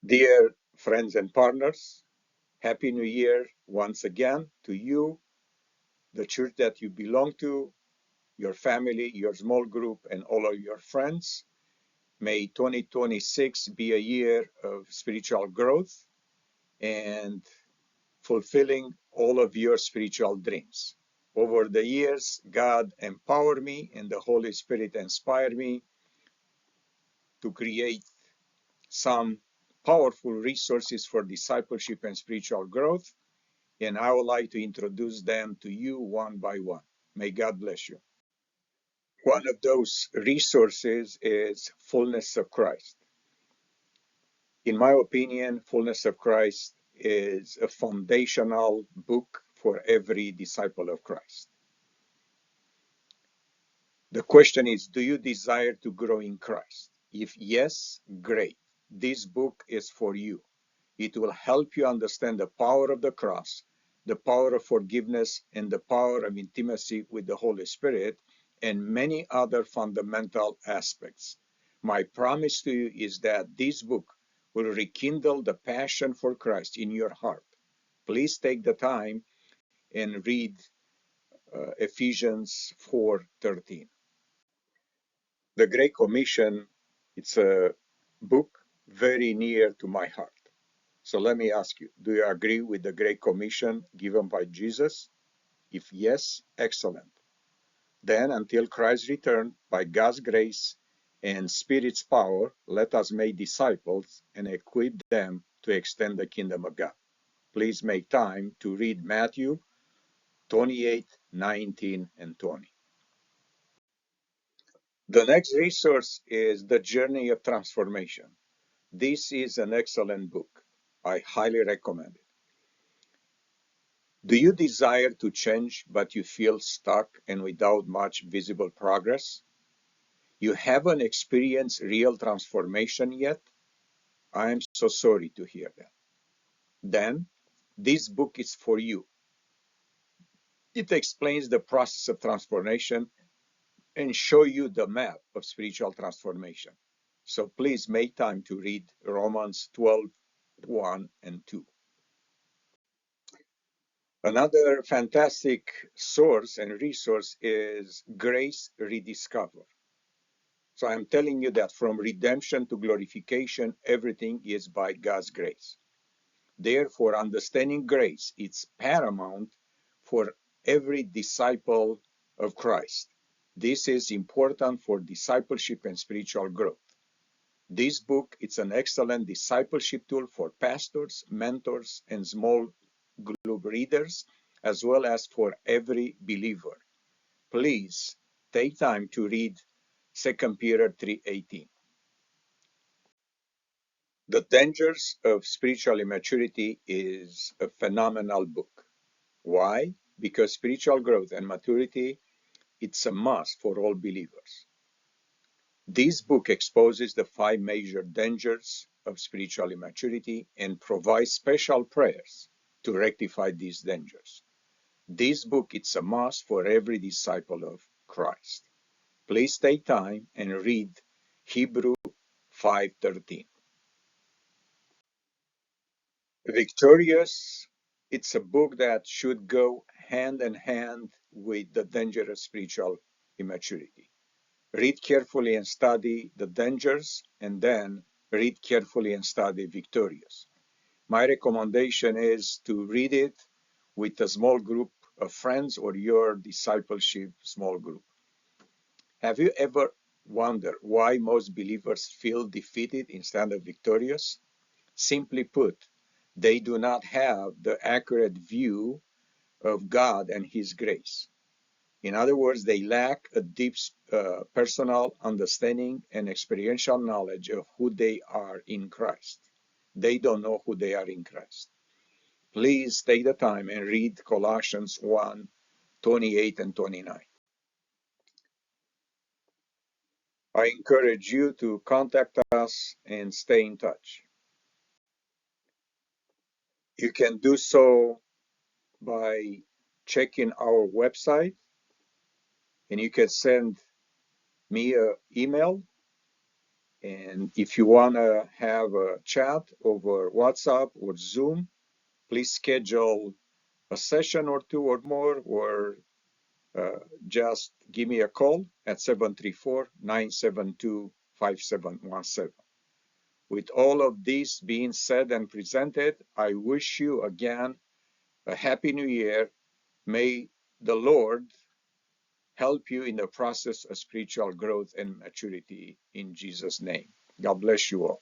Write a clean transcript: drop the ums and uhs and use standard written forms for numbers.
Dear friends and partners, Happy New Year once again to you, the church that you belong to, your family, your small group, and all of your friends. May 2026 be a year of spiritual growth and fulfilling all of your spiritual dreams. Over the years, God empowered me and the Holy Spirit inspired me to create some powerful resources for discipleship and spiritual growth, and I would like to introduce them to you one by one. May God bless you. One of those resources is Fullness of Christ. In my opinion, Fullness of Christ is a foundational book for every disciple of Christ. The question is, do you desire to grow in Christ? If yes, great. This book is for you. It will help you understand the power of the cross, the power of forgiveness, and the power of intimacy with the Holy Spirit, and many other fundamental aspects. My promise to you is that this book will rekindle the passion for Christ in your heart. Please take the time and read Ephesians 4:13. The Great Commission, it's a book very near to my heart. So let me ask you, do you agree with the Great Commission given by Jesus? If yes, excellent. Then, until Christ's return, by God's grace and Spirit's power, let us make disciples and equip them to extend the kingdom of God. Please make time to read Matthew 28:19 and 20. The next resource is The Journey of Transformation. This is an excellent book. I highly recommend it. Do you desire to change, but you feel stuck and without much visible progress? You haven't experienced real transformation yet? I am so sorry to hear that. Then, this book is for you. It explains the process of transformation and show you the map of spiritual transformation. So please make time to read Romans 12:1 and 2. Another fantastic source and resource is Grace Rediscovered. So I'm telling you that from redemption to glorification, everything is by God's grace. Therefore, understanding grace is paramount for every disciple of Christ. This is important for discipleship and spiritual growth. This book is an excellent discipleship tool for pastors, mentors, and small group readers, as well as for every believer. Please take time to read 2 Peter 3:18. The Dangers of Spiritual Immaturity is a phenomenal book. Why? Because spiritual growth and maturity, it's a must for all believers. This book exposes the 5 major dangers of spiritual immaturity and provides special prayers to rectify these dangers. This book is a must for every disciple of Christ. Please take time and read Hebrew 5:13. Victorious, it's a book that should go hand in hand with the danger of spiritual immaturity. Read carefully and study the dangers, and then read carefully and study Victorious. My recommendation is to read it with a small group of friends or your discipleship small group. Have you ever wondered why most believers feel defeated instead of victorious? Simply put, they do not have the accurate view of God and His grace. In other words, they lack a deep personal understanding and experiential knowledge of who they are in Christ. They don't know who they are in Christ. Please take the time and read Colossians 1:28 and 29. I encourage you to contact us and stay in touch. You can do so by checking our website, and you can send me an email, And if you want to have a chat over WhatsApp or Zoom, please schedule a session or two or more, or just give me a call at 734-972-5717. With all of this being said and presented, I wish you again a happy new year. May the Lord help you in the process of spiritual growth and maturity in Jesus' name. God bless you all.